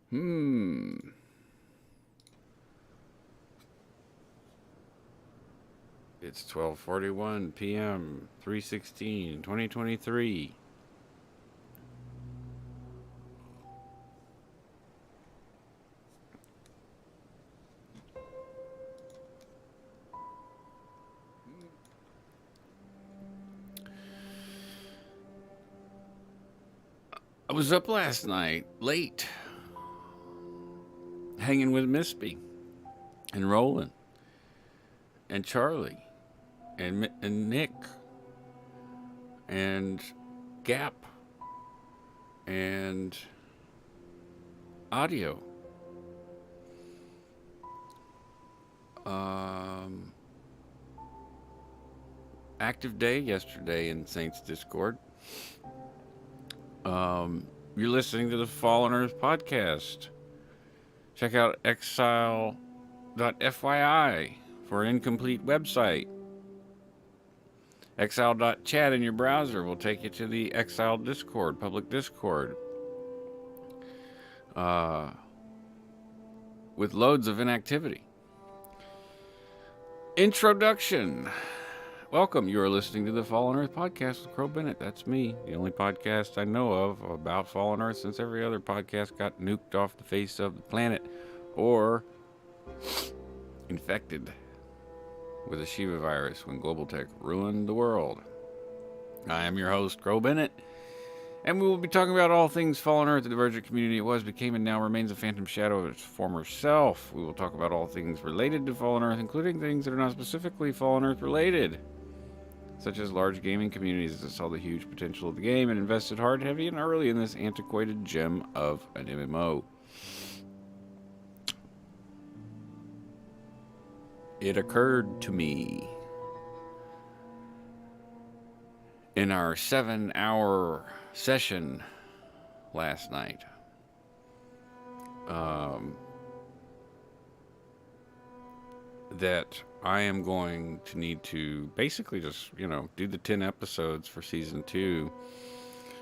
Hmm. It's 12:41 p.m. 3/16/2023. I was up last night late, hanging with Mispy and Roland and Charlie and Nick and Gap and Audio. Um, Active day yesterday in Saints Discord. You're listening to the Fallen Earth podcast. Check out exile.fyi for an incomplete website. Exile.chat in your browser will take you to the Exile Discord, public Discord, uh, with loads of inactivity. Introduction. Welcome. You are listening to the Fallen Earth podcast with Crow Bennett. That's me, the only podcast I know of about Fallen Earth since every other podcast got nuked off the face of the planet or infected with a Shiva virus when global tech ruined the world. I am your host, Crow Bennett, and we will be talking about all things Fallen Earth, the divergent community it was, became, and now remains a phantom shadow of its former self. We will talk about all things related to Fallen Earth, including things that are not specifically Fallen Earth related, such as large gaming communities that saw the huge potential of the game and invested hard, heavy, and early in this antiquated gem of an MMO. It occurred to me in our 7-hour session last night that I am going to need to basically just, do the 10 episodes for season 2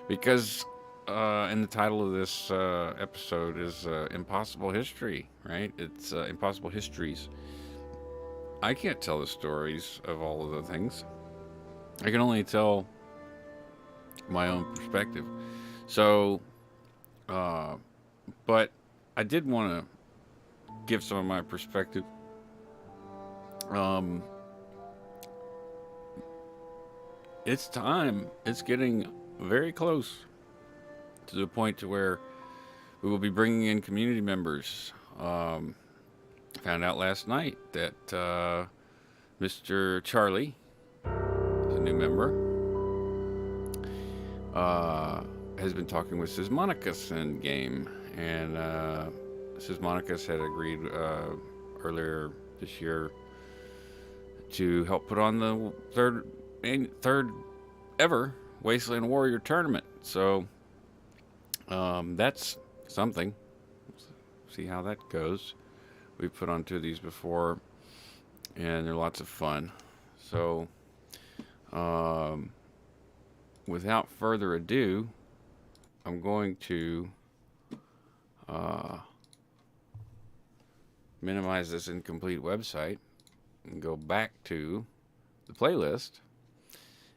because in the title of this episode is Impossible History, right? It's Impossible Histories. I can't tell the stories of all of the things. I can only tell my own perspective. So, but I did want to give some of my perspective. It's time. It's getting very close to the point to where we will be bringing in community members. Found out last night that Mr. Charlie is a new member. Has been talking with Sysmonicus in game, and Sysmonicus had agreed earlier this year to help put on the third ever Wasteland Warrior tournament. So that's something. See how that goes. We've put on 2 of these before, and they're lots of fun. So without further ado, I'm going to minimize this incomplete website and go back to the playlist.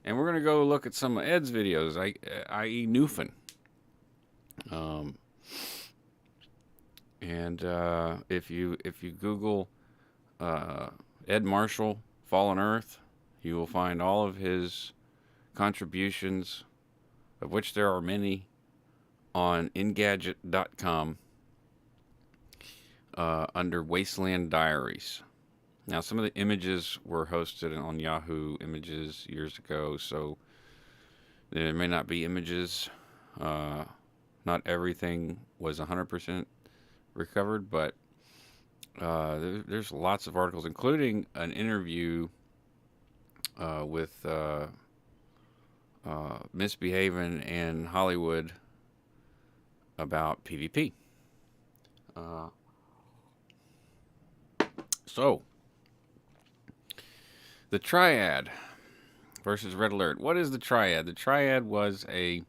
And we're going to go look at some of Ed's videos, i.e. Newfin. And if you Google Ed Marshall Fallen Earth, you will find all of his contributions, of which there are many, on Engadget.com under Wasteland Diaries. Now, some of the images were hosted on Yahoo Images years ago, so there may not be images. Not everything was 100% recovered, but there's lots of articles, including an interview with Misbehaving in Hollywood about PvP. So, the Triad versus Red Alert. What is the Triad? The Triad was a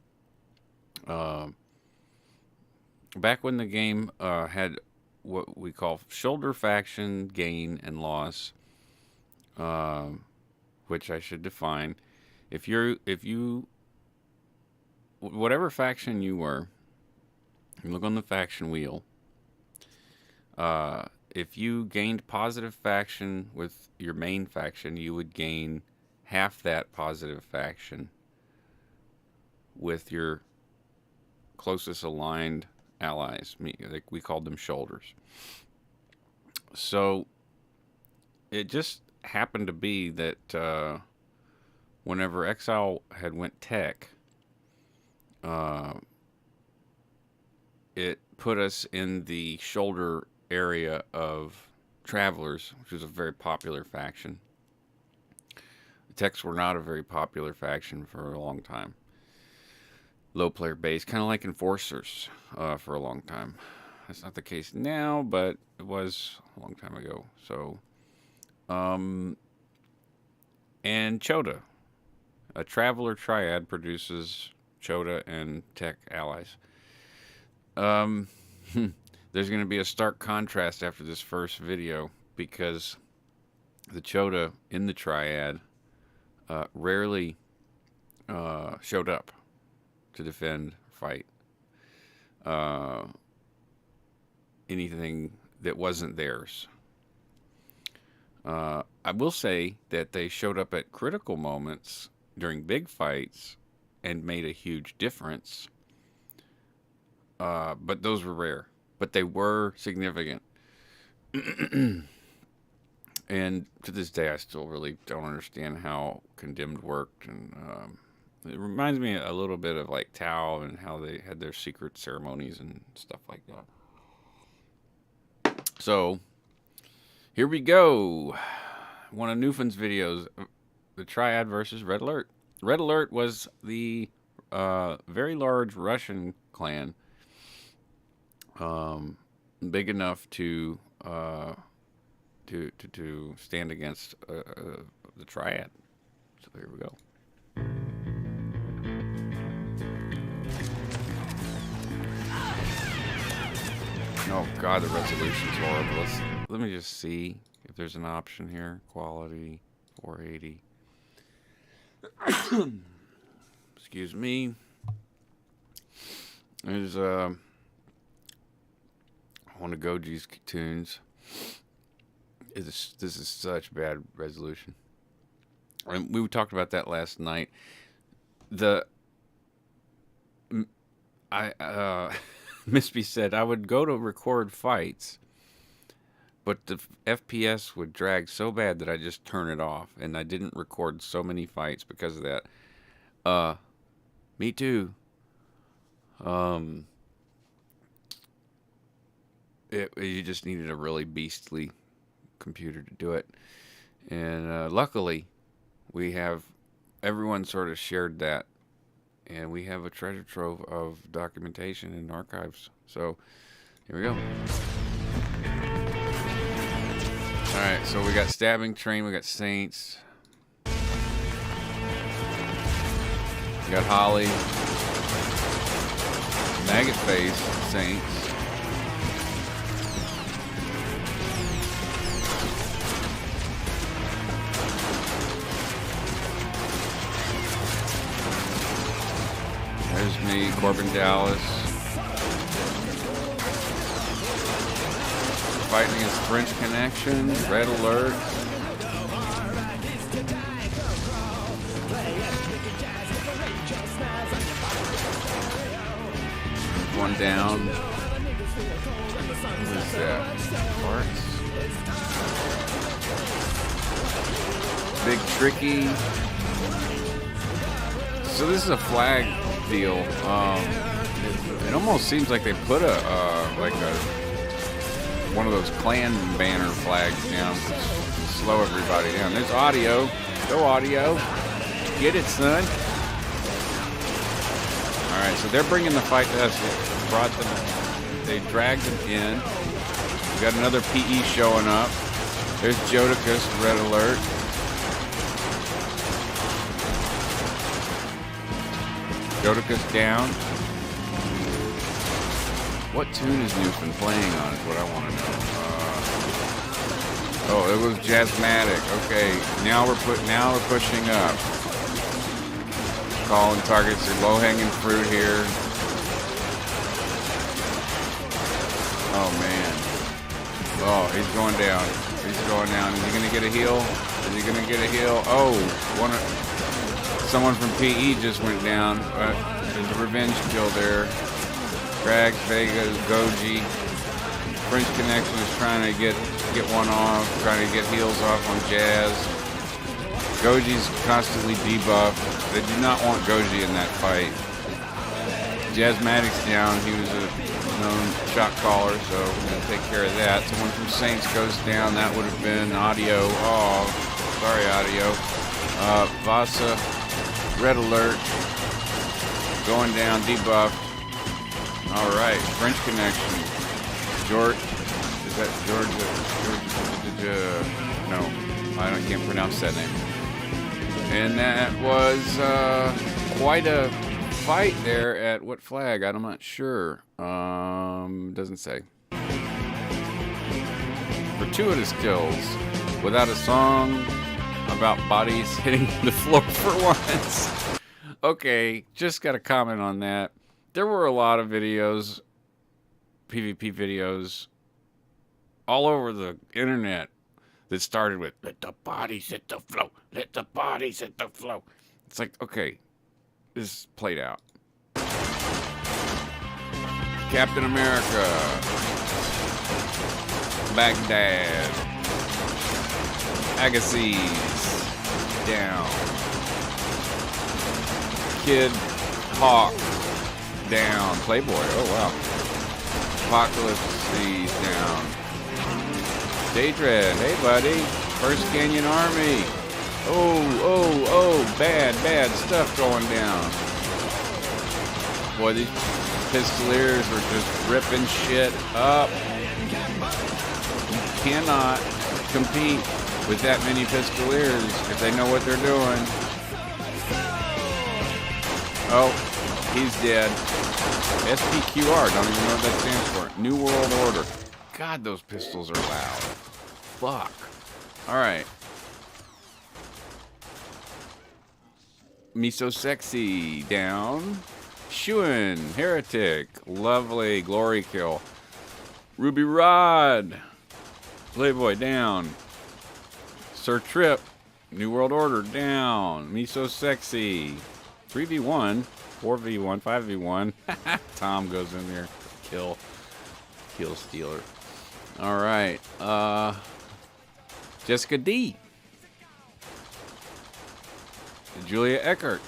back when the game had what we call shoulder faction gain and loss, which I should define. If you whatever faction you were, you look on the faction wheel. If you gained positive faction with your main faction, you would gain half that positive faction with your closest aligned allies. Like we called them shoulders. So it just happened to be that whenever Exile had went tech, it put us in the shoulder area of Travelers, which was a very popular faction. The Techs were not a very popular faction for a long time. Low player base, kind of like Enforcers for a long time. That's not the case now, but it was a long time ago. So, and Chota, a Traveler triad produces Chota and Tech allies. There's going to be a stark contrast after this first video because the Chota in the triad rarely showed up to defend, fight anything that wasn't theirs. I will say that they showed up at critical moments during big fights and made a huge difference. But those were rare. But they were significant. And to this day, I still really don't understand how Condemned worked. And it reminds me a little bit of like Tau and how they had their secret ceremonies and stuff like that. So, here we go. One of Newfound's videos, the Triad versus Red Alert. Red Alert was the very large Russian clan. Big enough to stand against the Triad. So here we go. Oh God, the resolution's horrible. Let me just see if there's an option here. Quality 480. Excuse me. There's one of Goji's tunes. This is such bad resolution. And we talked about that last night. Mispy said I would go to record fights, but the FPS would drag so bad that I just turn it off, and I didn't record so many fights because of that. Me too. You just needed a really beastly computer to do it. And luckily, we have everyone sort of shared that. And we have a treasure trove of documentation and archives. So, here we go. Alright, so we got Stabbing Train, we got Saints. We got Holly. Maggot Face, Saints. There's me, Corbin Dallas. Fighting against French Connection, Red Alert. One down. What is that? Parts. Big Tricky. So this is a flag deal. It almost seems like they put one of those clan banner flags down to slow everybody down. There's audio. Go audio. Get it, son. All right, so they're bringing the fight to us. They dragged them in. We got another PE showing up. There's Jodicus, Red Alert. Jodicus down. What tune is Newfin playing on is what I want to know. Oh, it was Jazzmatic. Okay, now we're pushing up. Calling targets are low-hanging fruit here. Oh man. Oh, he's going down. He's going down. Is he gonna get a heal? Is he gonna get a heal? Oh, someone from PE just went down. There's a revenge kill there. Krags, Vegas, Goji. French Connection is trying to get one off, trying to get heals off on Jazz. Goji's constantly debuffed. They do not want Goji in that fight. Jazzmatic's down. He was a known shot caller, so we're going to take care of that. Someone from Saints goes down. That would have been Audio. Oh, sorry, Audio. Vasa, Red Alert. Going down, debuffed. All right, French Connection. George, is that George? No, I can't pronounce that name. And that was quite a fight there at what flag? I'm not sure. Doesn't say. Gratuitous kills without a song about bodies hitting the floor for once. Okay, just got a comment on that. There were a lot of videos, PvP videos, all over the internet that started with, let the bodies hit the floor, let the bodies hit the floor. It's like, okay, this played out. Captain America, Baghdad, Agassiz, down. Kid Hawk, down. Playboy, oh wow. Apocalypse is down. Daydread, hey buddy. First Canyon Army. Oh, bad stuff going down. Boy, these Pistoliers are just ripping shit up. You cannot compete with that many Pistoliers if they know what they're doing. Oh, he's dead. SPQR, don't even know what that stands for. New World Order. God, those pistols are loud. Fuck. Alright. Miso Sexy, down. Shuin, Heretic, lovely, glory kill. Ruby Rod, Playboy, down. Sir Trip, New World Order, down. Miso Sexy, 3v1, 4v1, 5v1. Tom goes in there, kill stealer. All right, Jessica D, Julia Eckert.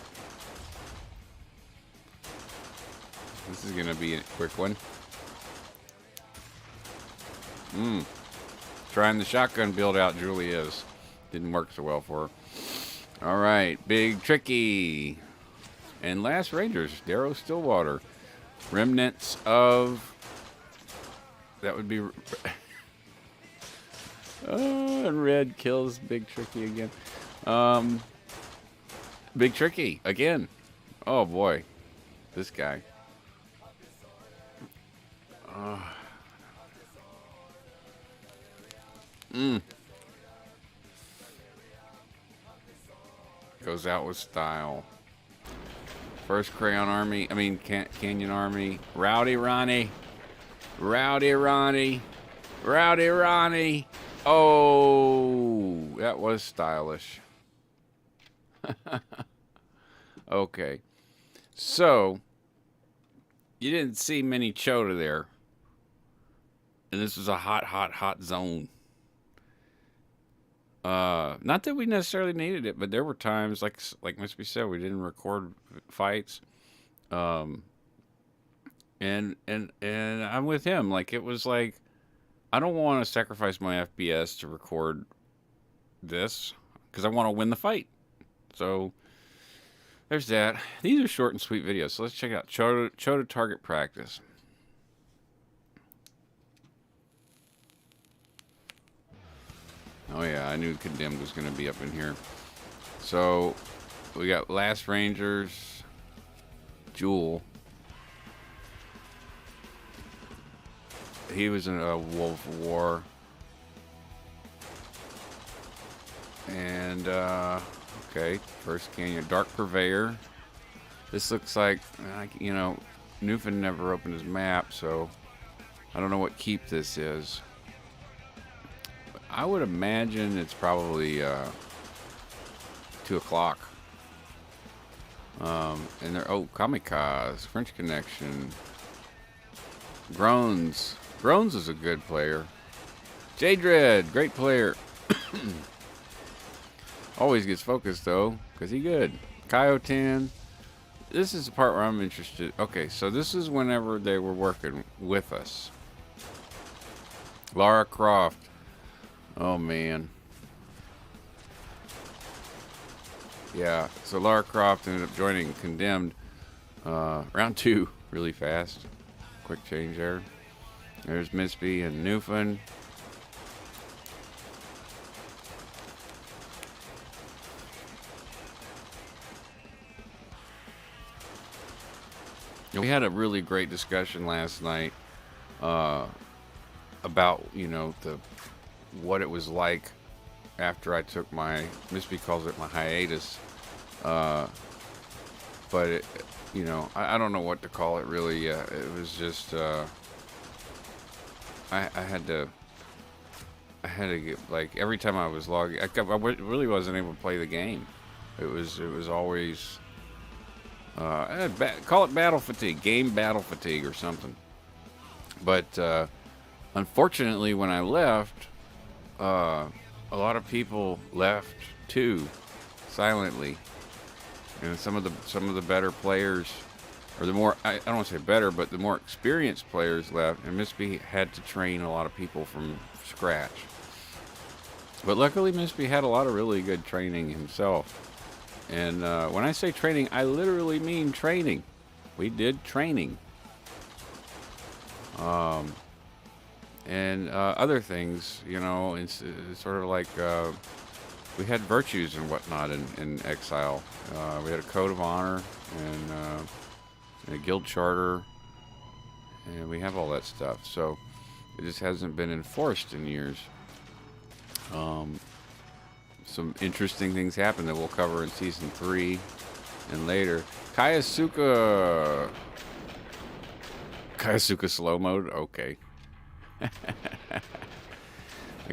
This is gonna be a quick one. Trying the shotgun build out, Julie is. Didn't work so well for her. All right, Big Tricky. And Last Rangers, Darrow Stillwater. Remnants of... That would be... and Red kills Big Tricky again. Big Tricky, again. Oh boy. This guy. Goes out with style. First Crayon Army. I mean, Canyon Army. Rowdy Ronnie. Rowdy Ronnie. Rowdy Ronnie. Oh, that was stylish. Okay. So, you didn't see many Chota there. And this was a hot zone. Not that we necessarily needed it, but there were times, like must be said, we didn't record fights. And I'm with him. Like, it was like, I don't want to sacrifice my FPS to record this because I want to win the fight. So there's that. These are short and sweet videos. So let's check out Chota target practice. Oh yeah, I knew Condemned was going to be up in here. So we got Last Rangers, Jewel. he was in a Wolf of War. And, okay, first canyon, Dark Purveyor. This looks like, you know, Newfin never opened his map, so I don't know what keep this is. But I would imagine it's probably 2 o'clock. And they're, oh, Kamikaze, French Connection. Groans. Groans is a good player. J-Dread, great player. Always gets focused, though, because he good. Kaioten. This is the part where I'm interested. Okay, so this is whenever they were working with us. Lara Croft. Oh, man. Yeah, so Lara Croft ended up joining Condemned. Round 2, really fast. Quick change there. There's Mispy and Newfin. We had a really great discussion last night about, you know, what it was like after I took my, Mispy calls it my hiatus. But, it, you know, I don't know what to call it really. It was just, I had to get, like, every time I was logging, really wasn't able to play the game. It was always... call it battle fatigue, game battle fatigue or something. But unfortunately, when I left, a lot of people left too, silently. And some of the better players, or the more, I don't want to say better, but the more experienced players left, and Mispy had to train a lot of people from scratch. But luckily, Mispy had a lot of really good training himself. And when I say training, I literally mean training. We did training. And other thing,s you know, it's sort of like we had virtues and whatnot in Exile. We had a code of honor and a guild charter, and we have all that stuff. So it just hasn't been enforced in years. Some interesting things happen that we'll cover in Season 3 and later. Kaiosuka slow mode? Okay. I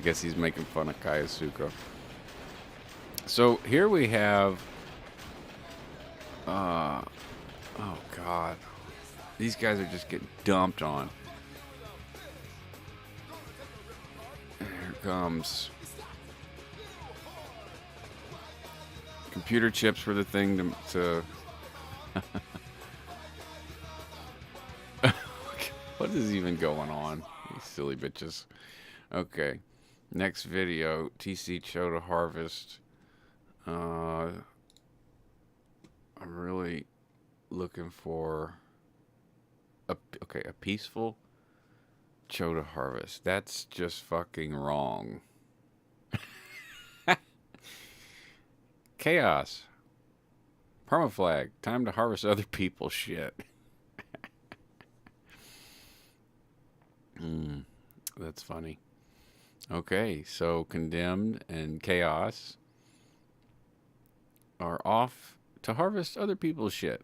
guess he's making fun of Kaiosuka. So here we have... oh, God. These guys are just getting dumped on. Here comes... Computer chips were the thing to what is even going on? You silly bitches. Okay. Next video. TC Chota Harvest. I'm really looking for a peaceful Chota Harvest. That's just fucking wrong. Chaos. Permaflag. Time to harvest other people's shit. That's funny. Okay, so Condemned and Chaos are off to harvest other people's shit.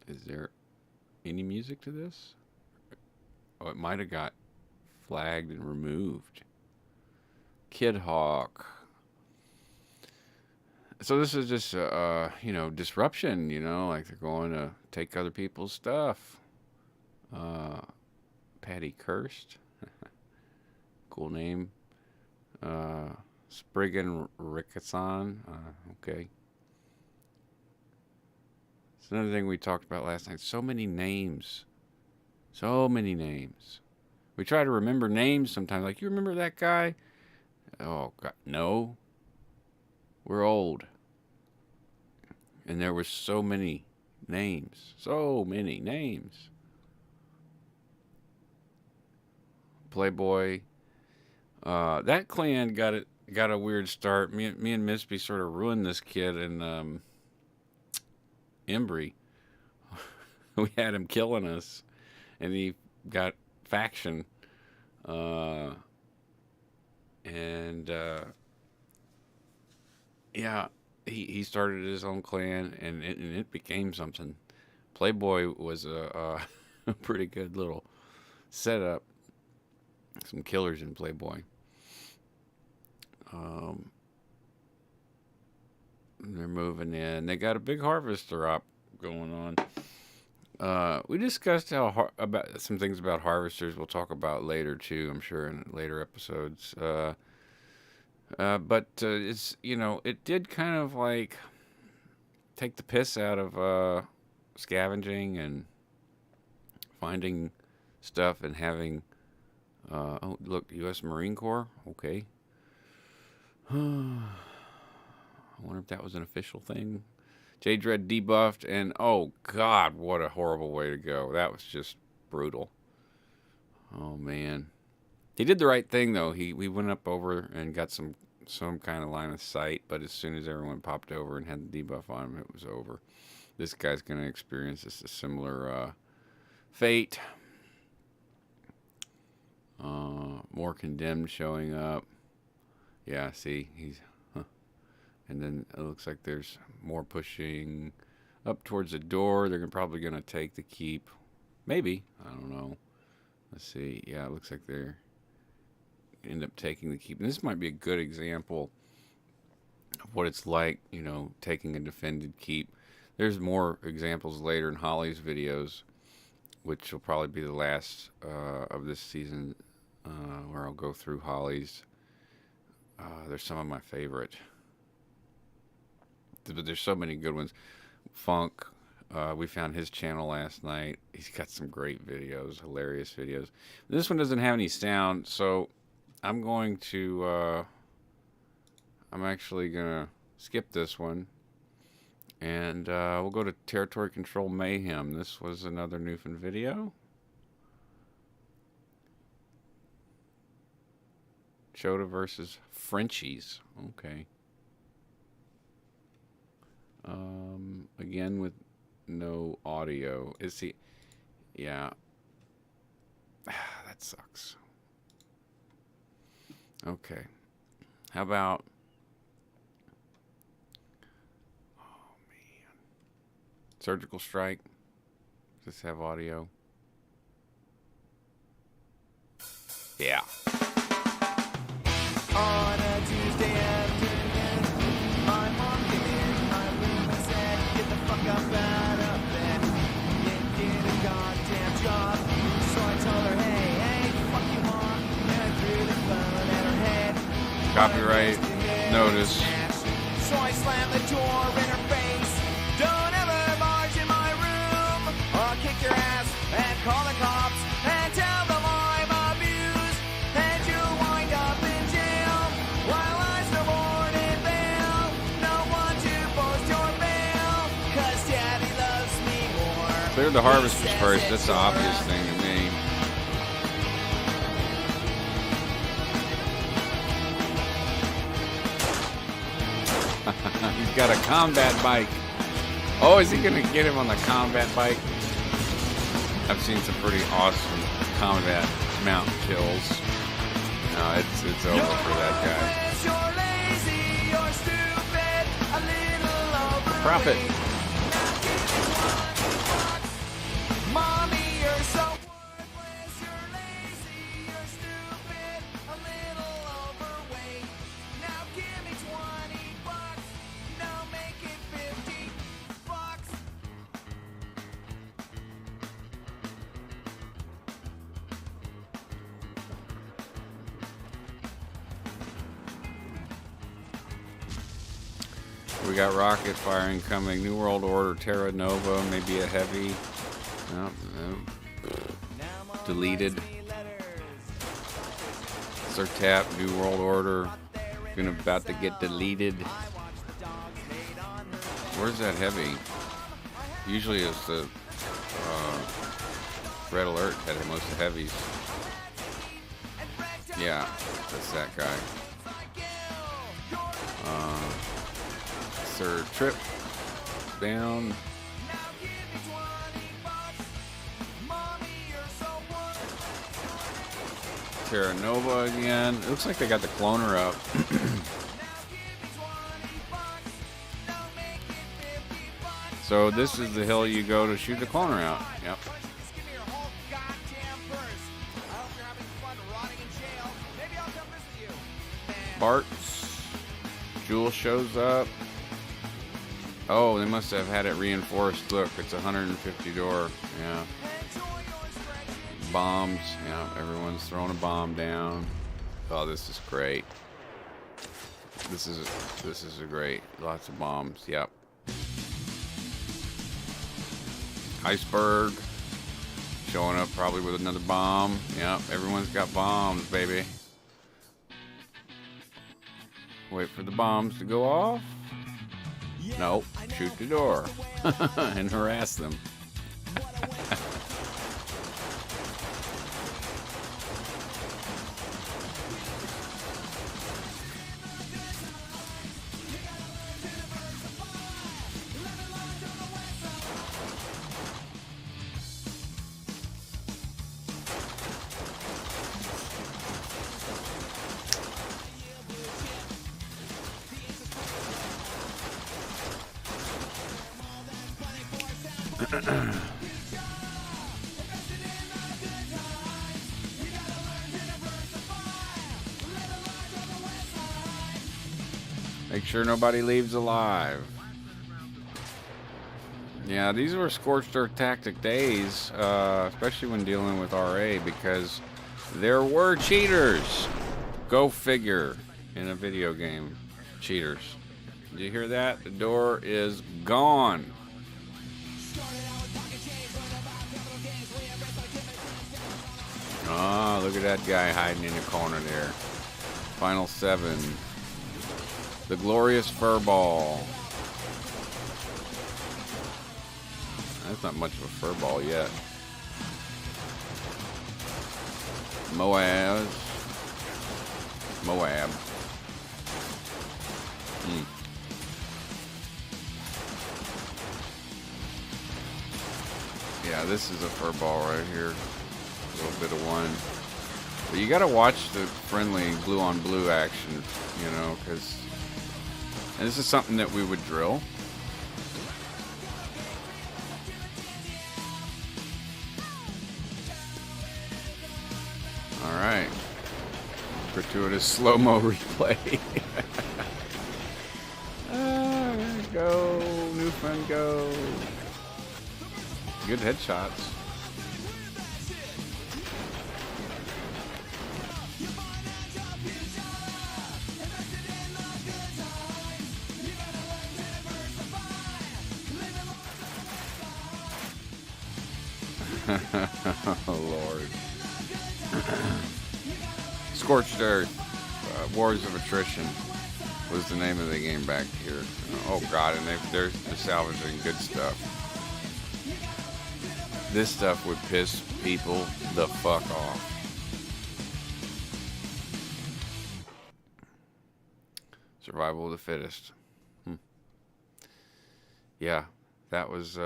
Is there any music to this? Oh, it might have got flagged and removed. Kid Hawk. So this is just, you know, disruption, you know, like they're going to take other people's stuff. Patty Cursed. Cool name. Spriggan Rickason. Okay. It's another thing we talked about last night. So many names. So many names. We try to remember names sometimes. Like, you remember that guy? Oh, God. No. We're old. And there were so many names. So many names. Playboy. That clan got a weird start. Me and Mispy sort of ruined this kid in Embry. we had him killing us, and he got faction, and yeah, he started his own clan, and it became something. Playboy was a pretty good little setup. Some killers in Playboy. They're moving in. They got a big harvester op going on. We discussed about some things about harvesters. We'll talk about later too. I'm sure in later episodes. But it's it did kind of like take the piss out of scavenging and finding stuff and having. Oh, look, U.S. Marine Corps. Okay. I wonder if that was an official thing. J Dread debuffed, and oh god, what a horrible way to go. That was just brutal. Oh man, he did the right thing though. We went up over and got some kind of line of sight, but as soon as everyone popped over and had the debuff on him, it was over. This guy's gonna experience a similar fate. More condemned showing up. Yeah, see, he's... And then it looks like there's more pushing up towards the door. They're probably going to take the keep. Maybe. I don't know. Let's see. Yeah, it looks like they're end up taking the keep. And this might be a good example of what it's like, taking a defended keep. There's more examples later in Holly's videos, which will probably be the last of this season, where I'll go through Holly's. There's some of my favorite. But there's so many good ones. Funk, we found his channel last night. He's got some great videos, hilarious videos. This one doesn't have any sound, so I'm going to, I'm actually going to skip this one. And we'll go to Territory Control Mayhem. This was another Newfound video. Chota versus Frenchies. Okay. Again with no audio. Is he? Yeah. That sucks. Okay. How about? Oh man. Surgical Strike. Does this have audio? Yeah. On a Tuesday afternoon, my mom came in my room and said, "Get the fuck up out of bed, get a goddamn job." So I told her, hey, fuck you, mom, and I threw the phone at her head. Copyright notice. So I slammed the door in her face. Don't ever barge in my room, or I'll kick your ass and call the cops and tell them I'm abused, and you'll wind up in jail while I snowboard in bail. No one to post your bail, 'cause daddy loves me more. Clear the harvesters first. That's the obvious thing to me. He's got a combat bike. Oh, is he gonna get him on the combat bike? I've seen some pretty awesome combat mount kills. No, it's over for that guy. Profit. Mommy, you're so worthless. You're lazy. You're stupid. A little overweight. Now give me $20. No, make it $50. We got rocket fire incoming. New World Order, Terra Nova, maybe a heavy. No. Deleted. Tap, New World Order. About to get deleted. Where's that heavy? Usually it's the Red Alert that had most of the heavies. Yeah, that's that guy. Sir Trip down. Terra Nova again. It looks like they got the cloner up. So this is the hill you go to shoot the cloner out. Yep. Bart's. Jewel shows up. Oh, they must have had it reinforced. Look, it's 150 door. Yeah. Bombs. Yeah, everyone's throwing a bomb down. Oh, this is great. This is a great. Lots of bombs. Yep. Iceberg showing up probably with another bomb. Yep, everyone's got bombs, baby. Wait for the bombs to go off. Nope, shoot the door and harass them. Make sure nobody leaves alive. Yeah, these were scorched earth tactic days, especially when dealing with RA, because there were cheaters. Go figure. In a video game, cheaters. Did you hear that? The door is gone. Oh, look at that guy hiding in the corner there. Final 7. The glorious furball. That's not much of a furball yet. Moab. Yeah, this is a furball right here. A little bit of one. But you gotta watch the friendly blue on blue action, you know, because this is something that we would drill. Alright. Gratuitous slow-mo replay. Go, new friend, go. Good headshots. Oh, Lord. Scorched Earth, Wars of Attrition was the name of the game back here. Oh, God, and they're salvaging good stuff. This stuff would piss people the fuck off. Survival of the fittest. Yeah, that was,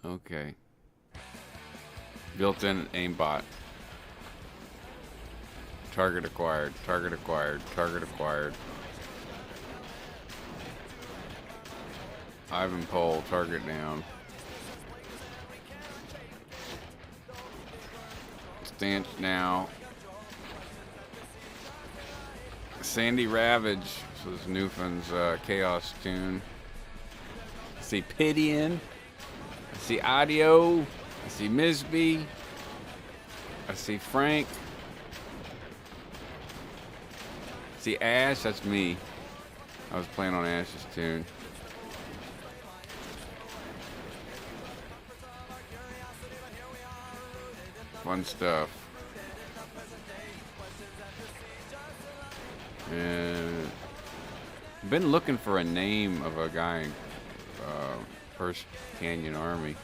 okay. Built-in aimbot. Target acquired, target acquired, target acquired. Ivan Pole, target down. Stanch now. Sandy Ravage, this was Newfound's Chaos tune. I see Pidian. I see Audio. I see Misby. I see Frank. I see Ash, that's me. I was playing on Ash's tune. Fun stuff. And been looking for a name of a guy in First Canyon Army.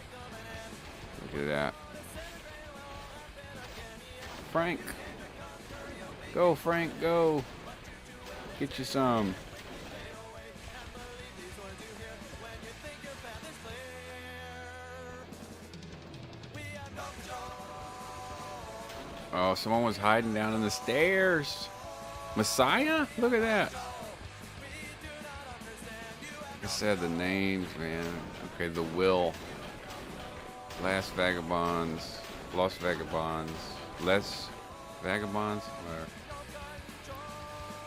Look at that. Frank. Go, Frank, go. Get you some. Oh, someone was hiding down in the stairs. Messiah? Look at that. Like I said, the names, man. Okay, the Will. Last Vagabonds. Lost Vagabonds. Less Vagabonds. Whatever.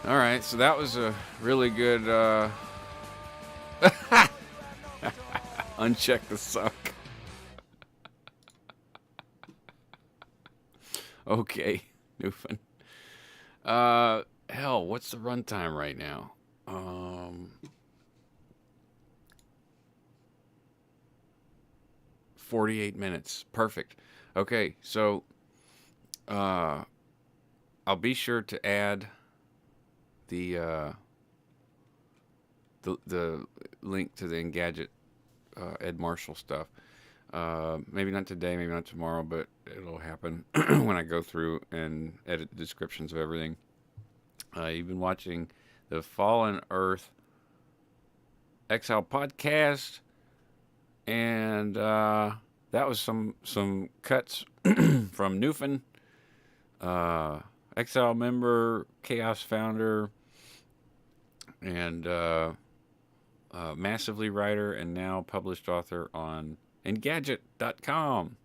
Alright, so that was a really good uncheck the suck. Okay, Newfin. Hell, what's the runtime right now? 48 minutes. Perfect. Okay, so I'll be sure to add the link to the Engadget Ed Marshall stuff. Maybe not today, maybe not tomorrow, but it'll happen when I go through and edit the descriptions of everything. You've been watching the Fallen Earth Exile podcast, and that was some cuts from Newfin, Exile member, Chaos founder, and massively writer, and now published author on Engadget.com.